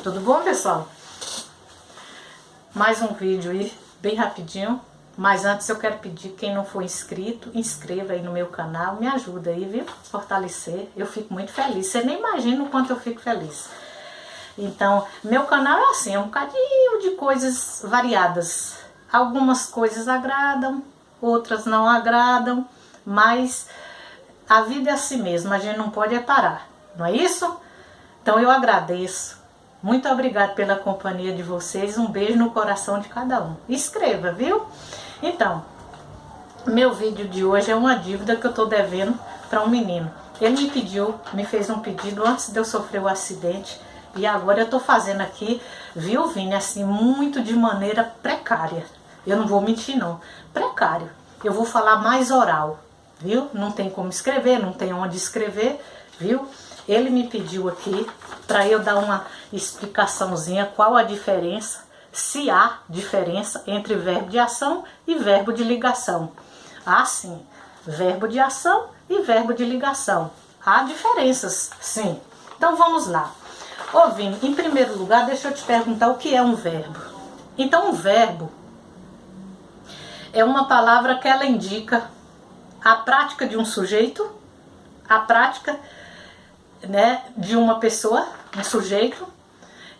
Tudo bom, pessoal? Mais um vídeo aí, bem rapidinho. Mas antes eu quero pedir, quem não for inscrito, inscreva aí no meu canal. Me ajuda aí, viu? Fortalecer. Eu fico muito feliz. Você nem imagina o quanto eu fico feliz. Então, meu canal é assim, é um bocadinho de coisas variadas. Algumas coisas agradam, outras não agradam. Mas a vida é assim mesmo, a gente não pode parar. Não é isso? Então eu agradeço. Muito obrigada pela companhia de vocês. Um beijo no coração de cada um. Inscreva, viu? Então, meu vídeo de hoje é uma dívida que eu tô devendo para um menino. Ele me fez um pedido antes de eu sofrer o acidente. E agora eu tô fazendo aqui, viu, Vini? Assim, muito de maneira precária. Eu não vou mentir, não. Precário. Eu vou falar mais oral, viu? Não tem como escrever, não tem onde escrever, viu? Ele me pediu aqui para eu dar uma explicaçãozinha qual a diferença, se há diferença entre verbo de ação e verbo de ligação. Há sim, verbo de ação e verbo de ligação. Há diferenças, sim. Então vamos lá. Ô Vini, em primeiro lugar, deixa eu te perguntar o que é um verbo. Então um verbo é uma palavra que ela indica a prática de um sujeito, a prática, né, de uma pessoa, um sujeito.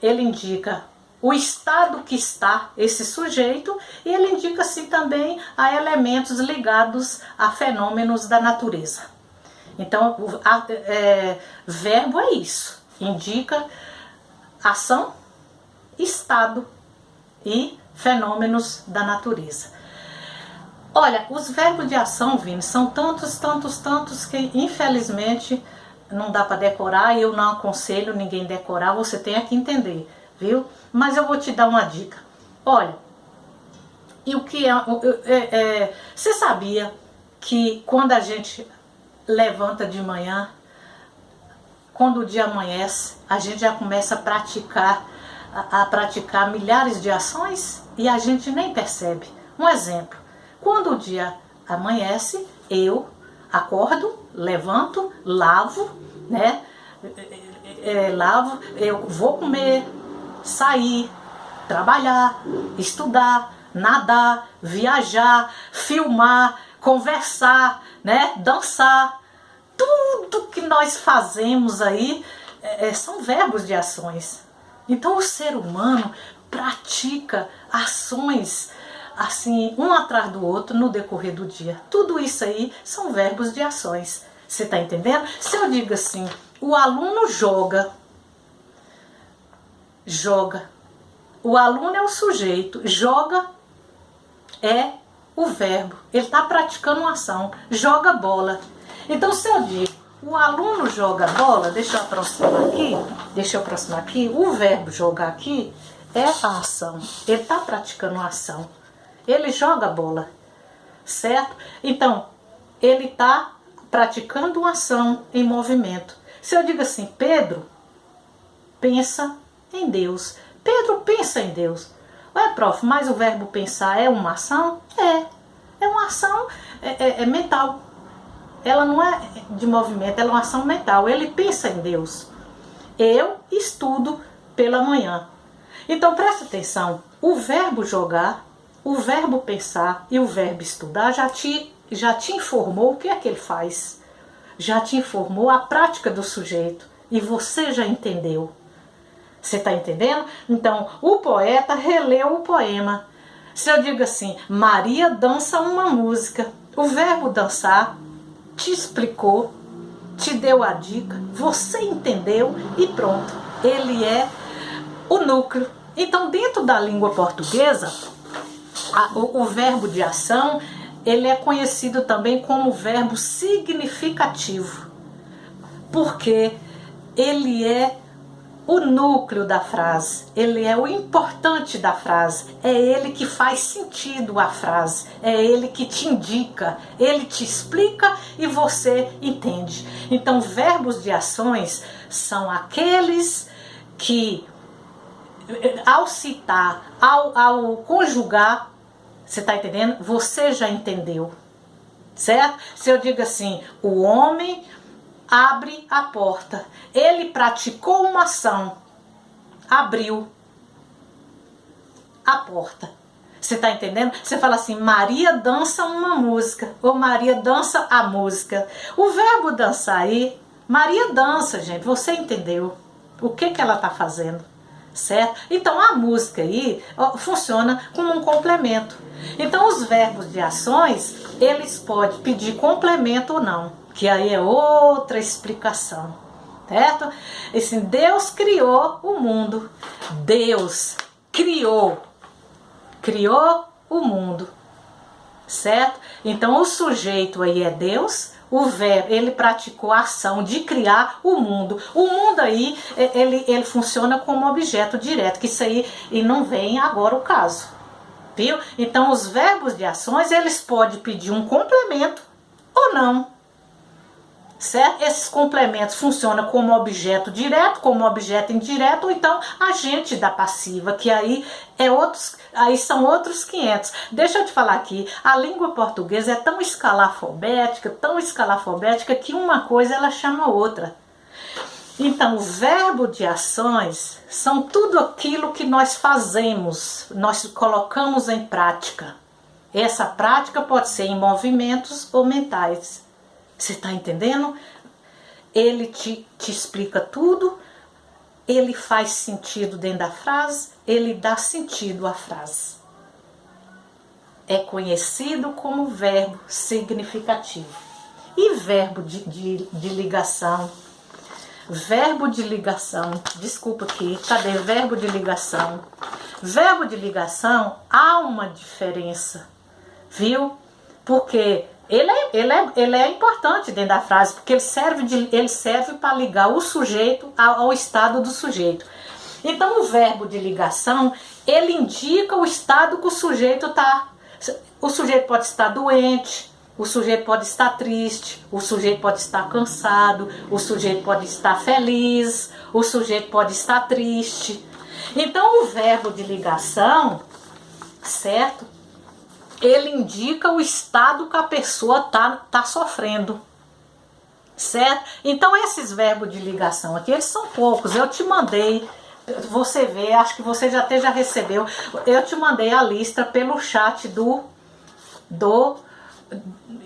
Ele indica o estado que está esse sujeito e ele indica assim também a elementos ligados a fenômenos da natureza. Então, verbo é isso, indica ação, estado e fenômenos da natureza. Olha, os verbos de ação, Vini, são tantos que infelizmente não dá para decorar e eu não aconselho ninguém decorar, você tem que entender, viu? Mas eu vou te dar uma dica. Olha, e o que você sabia que quando a gente levanta de manhã, quando o dia amanhece, a gente já começa a praticar milhares de ações e a gente nem percebe. Um exemplo, quando o dia amanhece, eu acordo, levanto, lavo, né? Eu vou comer, sair, trabalhar, estudar, nadar, viajar, filmar, conversar, né? Dançar. Tudo que nós fazemos aí são verbos de ações. Então o ser humano pratica ações assim, um atrás do outro no decorrer do dia. Tudo isso aí são verbos de ações. Você está entendendo? Se eu digo assim, o aluno joga. O aluno é o sujeito, joga é o verbo. Ele está praticando uma ação, joga bola. Então se eu digo, o aluno joga bola, deixa eu aproximar aqui, o verbo jogar aqui é a ação. Ele está praticando uma ação. Ele joga bola, certo? Então, ele está praticando uma ação em movimento. Se eu digo assim, Pedro pensa em Deus. Pedro pensa em Deus. Ué, prof, mas o verbo pensar é uma ação? É uma ação mental. Ela não é de movimento, ela é uma ação mental. Ele pensa em Deus. Eu estudo pela manhã. Então, presta atenção. O verbo jogar, o verbo pensar e o verbo estudar já te informou o que é que ele faz. Já te informou a prática do sujeito. E você já entendeu. Você está entendendo? Então, o poeta releu o poema. Se eu digo assim, Maria dança uma música. O verbo dançar te explicou, te deu a dica, você entendeu e pronto. Ele é o núcleo. Então, dentro da língua portuguesa, o verbo de ação, ele é conhecido também como verbo significativo, porque ele é o núcleo da frase, ele é o importante da frase, é ele que faz sentido a frase, é ele que te indica, ele te explica e você entende. Então, verbos de ações são aqueles que, ao citar, ao conjugar, você está entendendo? Você já entendeu, certo? Se eu digo assim, o homem abre a porta, ele praticou uma ação, abriu a porta. Você tá entendendo? Você fala assim, Maria dança uma música, ou Maria dança a música. O verbo dançar aí, Maria dança, gente, você entendeu o que ela tá fazendo, certo? Então a música aí funciona como um complemento. Então os verbos de ações, eles podem pedir complemento ou não, que aí é outra explicação, certo? Assim, Deus criou o mundo, Deus criou o mundo, certo? Então o sujeito aí é Deus, o verbo, ele praticou a ação de criar o mundo. O mundo aí, ele funciona como objeto direto, que isso aí e não vem agora o caso, viu? Então os verbos de ações, eles podem pedir um complemento ou não, certo? Esses complementos funcionam como objeto direto, como objeto indireto, ou então agente da passiva, que aí são outros 500. Deixa eu te falar aqui, a língua portuguesa é tão escalafobética, que uma coisa ela chama outra. Então, o verbo de ações são tudo aquilo que nós fazemos, nós colocamos em prática. Essa prática pode ser em movimentos ou mentais. Você está entendendo? Ele te explica tudo, ele faz sentido dentro da frase, ele dá sentido à frase. É conhecido como verbo significativo. E verbo de ligação? Verbo de ligação, desculpa aqui, cadê? Verbo de ligação. Verbo de ligação, há uma diferença, viu? Porque ele é importante dentro da frase, porque ele serve para ligar o sujeito ao estado do sujeito. Então o verbo de ligação, ele indica o estado que o sujeito está. O sujeito pode estar doente, o sujeito pode estar triste, o sujeito pode estar cansado, o sujeito pode estar feliz, o sujeito pode estar triste. Então o verbo de ligação, certo? Ele indica o estado que a pessoa tá sofrendo, certo? Então esses verbos de ligação aqui, eles são poucos. Eu te mandei, você vê, acho que você já recebeu, eu te mandei a lista pelo chat do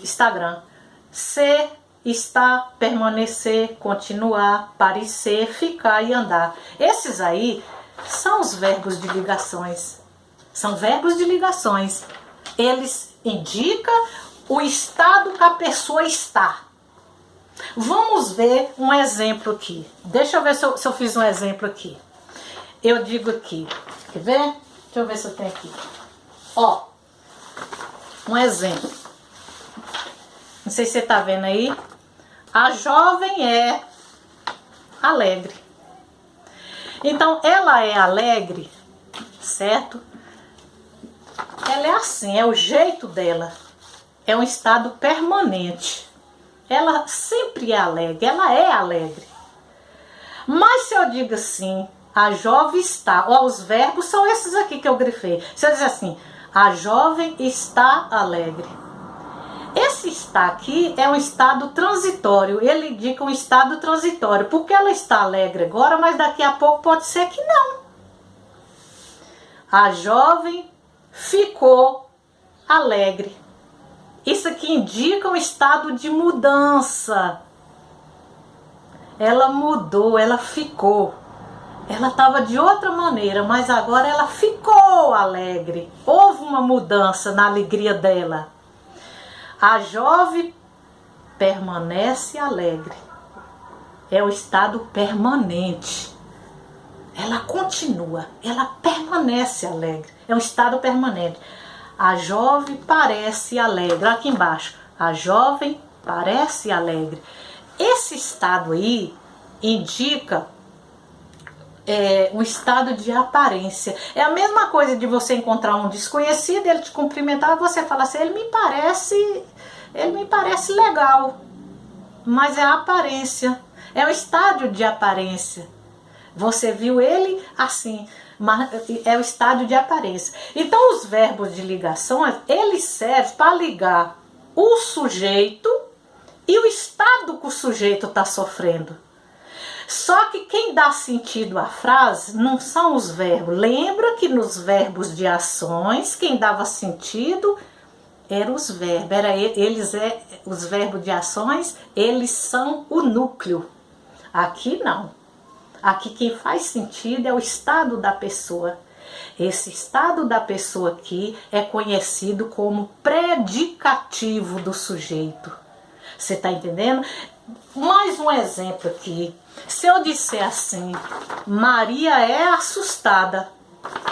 Instagram. Ser, estar, permanecer, continuar, parecer, ficar e andar. Esses aí são os verbos de ligações. São verbos de ligações. Eles indicam o estado que a pessoa está. Vamos ver um exemplo aqui. Deixa eu ver se eu fiz um exemplo aqui. Eu digo aqui. Quer ver? Deixa eu ver se eu tenho aqui. Ó. Um exemplo. Não sei se você está vendo aí. A jovem é alegre. Então, ela é alegre, certo? Ela é assim, é o jeito dela. É um estado permanente. Ela sempre é alegre, ela é alegre. Mas se eu digo assim, a jovem está, ó, os verbos são esses aqui que eu grifei. Se eu dizer assim, a jovem está alegre. Esse está aqui é um estado transitório, ele indica um estado transitório, porque ela está alegre agora, mas daqui a pouco pode ser que não. A jovem ficou alegre. Isso aqui indica um estado de mudança. Ela mudou, ela ficou. Ela estava de outra maneira, mas agora ela ficou alegre. Houve uma mudança na alegria dela. A jovem permanece alegre. É o estado permanente. Ela continua, ela permanece alegre. É um estado permanente. A jovem parece alegre. Aqui embaixo, a jovem parece alegre. Esse estado aí indica um estado de aparência. É a mesma coisa de você encontrar um desconhecido, ele te cumprimentar e você fala assim, ele me parece legal. Mas é a aparência. É o estado de aparência. Você viu ele assim, mas é o estado de aparência. Então os verbos de ligação, eles servem para ligar o sujeito e o estado que o sujeito está sofrendo. Só que quem dá sentido à frase não são os verbos. Lembra que nos verbos de ações, quem dava sentido eram os verbos. Os verbos de ações, eles são o núcleo. Aqui não. Aqui quem faz sentido é o estado da pessoa. Esse estado da pessoa aqui é conhecido como predicativo do sujeito. Você está entendendo? Mais um exemplo aqui. Se eu disser assim, Maria é assustada.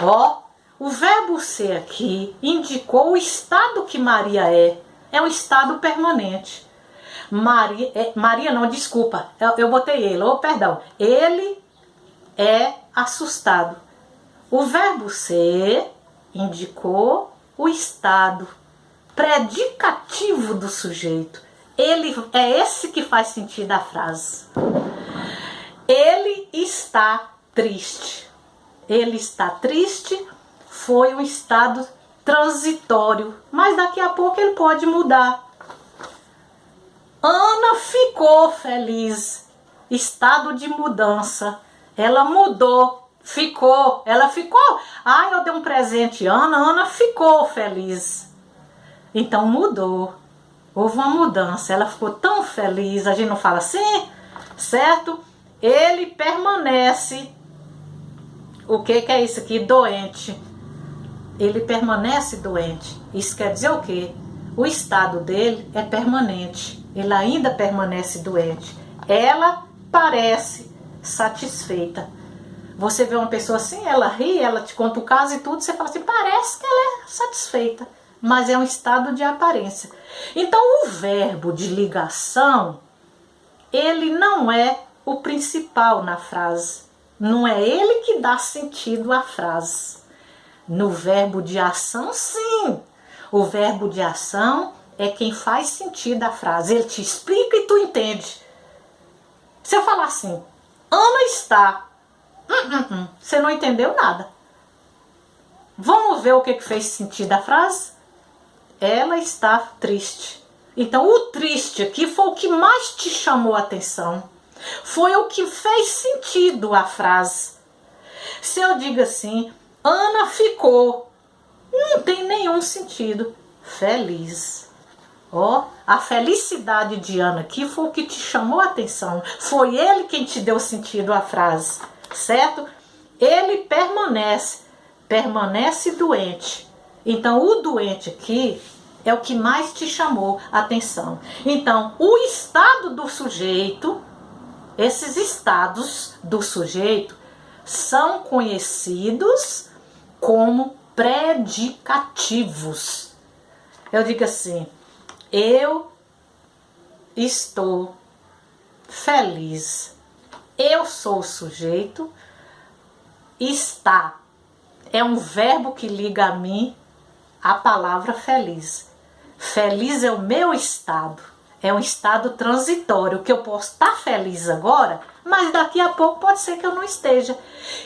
Ó, o verbo ser aqui indicou o estado que Maria é. É um estado permanente. Maria não, desculpa. Eu botei ele, perdão. Ele é assustado. O verbo ser indicou o estado predicativo do sujeito. Ele é esse que faz sentido a frase. Ele está triste. Ele está triste foi um estado transitório, mas daqui a pouco ele pode mudar. Ana ficou feliz. Estado de mudança. Ela mudou. Ela ficou. Eu dei um presente, Ana ficou feliz. Então mudou. Houve uma mudança. Ela ficou tão feliz. A gente não fala assim, certo? Ele permanece. O que é isso aqui? Doente. Ele permanece doente. Isso quer dizer o quê? O estado dele é permanente. Ele ainda permanece doente. Ela parece satisfeita. Você vê uma pessoa assim, ela ri, ela te conta o caso e tudo, você fala assim, parece que ela é satisfeita, mas é um estado de aparência. Então o verbo de ligação, ele não é o principal na frase, não é ele que dá sentido à frase. No verbo de ação, sim, o verbo de ação é quem faz sentido à frase, ele te explica e tu entende. Se eu falar assim, Ana está... Você não entendeu nada. Vamos ver o que fez sentido a frase? Ela está triste. Então o triste aqui foi o que mais te chamou a atenção. Foi o que fez sentido a frase. Se eu digo assim, Ana ficou, não tem nenhum sentido. Feliz. A felicidade de Ana aqui foi o que te chamou a atenção. Foi ele quem te deu sentido à frase. Certo? Ele permanece doente. Então o doente aqui é o que mais te chamou a atenção. Então o estado do sujeito, esses estados do sujeito são conhecidos como predicativos. Eu digo assim, eu estou feliz. Eu sou o sujeito, está é um verbo que liga a mim a palavra feliz. Feliz é o meu estado, é um estado transitório, que eu posso estar feliz agora, mas daqui a pouco pode ser que eu não esteja.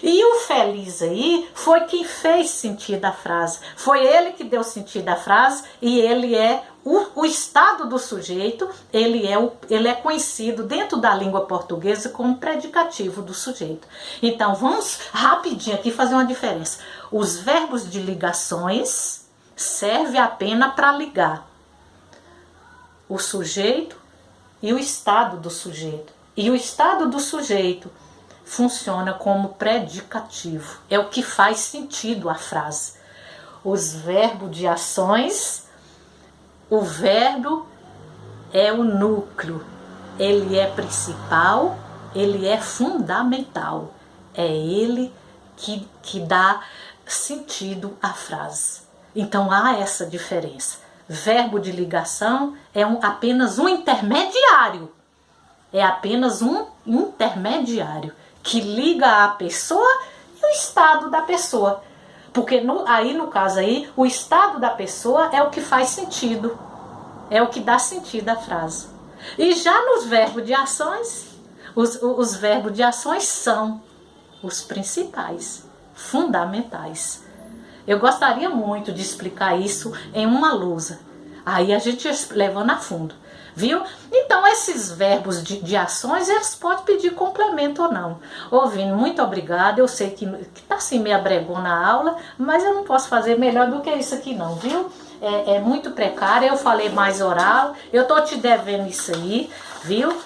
E o feliz aí foi quem fez sentido a frase, foi ele que deu sentido à frase, e ele é o estado do sujeito, ele é conhecido dentro da língua portuguesa como predicativo do sujeito. Então vamos rapidinho aqui fazer uma diferença. Os verbos de ligações servem apenas para ligar o sujeito e o estado do sujeito. E o estado do sujeito funciona como predicativo. É o que faz sentido a frase. Os verbos de ações, o verbo é o núcleo. Ele é principal, ele é fundamental. É ele que dá sentido à frase. Então há essa diferença. Verbo de ligação é apenas um intermediário. É apenas um intermediário que liga a pessoa e o estado da pessoa. Porque no caso aí, o estado da pessoa é o que faz sentido. É o que dá sentido à frase. E já nos verbos de ações, os verbos de ações são os principais, fundamentais. Eu gostaria muito de explicar isso em uma lousa. Aí a gente levando a fundo. viu? Então esses verbos de ações, eles podem pedir complemento ou não. Ouvindo, muito obrigada, eu sei que tá assim meio bregona a aula, mas eu não posso fazer melhor do que isso aqui não, viu? É muito precário, eu falei mais oral, eu tô te devendo isso aí, viu?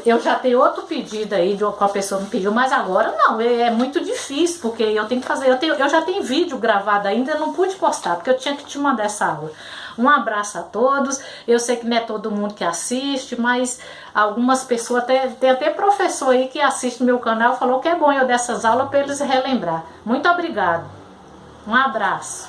Eu já tenho outro pedido aí de uma pessoa me pediu, mas agora não, é muito difícil, porque eu tenho que fazer, eu já tenho vídeo gravado ainda, não pude postar, porque eu tinha que te mandar essa aula. Um abraço a todos, eu sei que não é todo mundo que assiste, mas algumas pessoas, tem até professor aí que assiste no meu canal, falou que é bom eu dessas aulas para eles relembrar. Muito obrigado, um abraço.